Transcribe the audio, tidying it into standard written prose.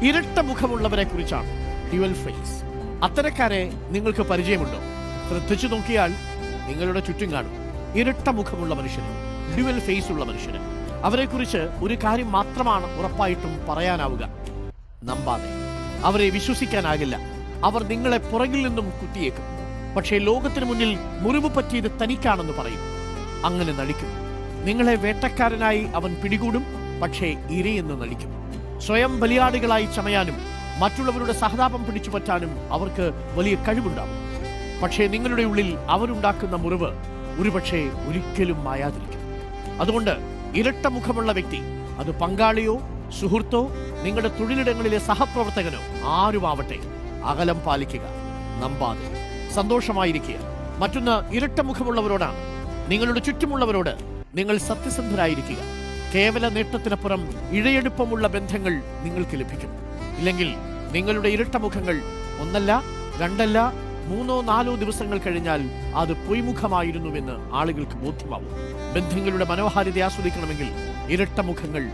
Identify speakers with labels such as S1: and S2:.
S1: ഇരട്ട മുഖമുള്ളവരെ കുറിച്ചാണ്. Dual face. അത്തരക്കാരെ നിങ്ങൾക്ക് പരിചയമുണ്ടോ? ശ്രദ്ധിച്ചു നോക്കിയാൽ നിങ്ങളുടെ ചുറ്റും കാണും ഇരട്ട മുഖമുള്ള മനുഷ്യന്, ഡ്യുവൽ ഫേസ് ഉള്ള മനുഷ്യന്. അവരെക്കുറിച്ച് ഒരു കാര്യം മാത്രമാണ് ഉറപ്പായിട്ടും പറയാനാവുക: നമ്പാതെ. അവരെ വിശ്വസിക്കാനാകില്ല. അവർ നിങ്ങളെ പുറകിൽ നിന്നും കുത്തിയേക്കും. പക്ഷേ ലോകത്തിന് മുന്നിൽ മുറിവ് പറ്റിയത് തനിക്കാണെന്ന് പറയും. അങ്ങനെ നടിക്കും. നിങ്ങളെ വേട്ടക്കാരനായി അവൻ പിടികൂടും, പക്ഷേ ഇരയെന്ന് നടിക്കും. സ്വയം ബലിയാടുകളായി ചമയാനും മറ്റുള്ളവരുടെ സഹതാപം പിടിച്ചു പറ്റാനും അവർക്ക് വലിയ കഴിവുണ്ടാവും. പക്ഷേ നിങ്ങളുടെ ഉള്ളിൽ അവരുണ്ടാക്കുന്ന മുറിവ് ഒരുപക്ഷെ ഒരിക്കലും മായാതിരിക്കും. അതുകൊണ്ട് ഇരട്ട മുഖമുള്ള വ്യക്തി, അത് പങ്കാളിയോ സുഹൃത്തോ നിങ്ങളുടെ തൊഴിലിടങ്ങളിലെ സഹപ്രവർത്തകനോ ആരുമാവട്ടെ, അകലം പാലിക്കുക. നമ്പാതെ. സന്തോഷമായിരിക്കുക. മറ്റൊന്ന് ഇരട്ട മുഖമുള്ളവരോടാണ്. നിങ്ങളുടെ ചുറ്റുമുള്ളവരോട് നിങ്ങൾ സത്യസന്ധരായിരിക്കുക. കേവല നേട്ടത്തിനപ്പുറം ഇഴയെടുപ്പമുള്ള ബന്ധങ്ങൾ നിങ്ങൾക്ക് ലഭിക്കും. ഇല്ലെങ്കിൽ നിങ്ങളുടെ ഇരട്ട മുഖങ്ങൾ ഒന്നല്ല, രണ്ടല്ല, 3 or 4 ദിവസങ്ങൾ കഴിഞ്ഞാൽ അത് പൊയ്മുഖമായിരുന്നുവെന്ന് ആളുകൾക്ക് ബോധ്യമാവും. ബന്ധങ്ങളുടെ മനോഹാരിത ആസ്വദിക്കണമെങ്കിൽ ഇരട്ട മുഖങ്ങൾ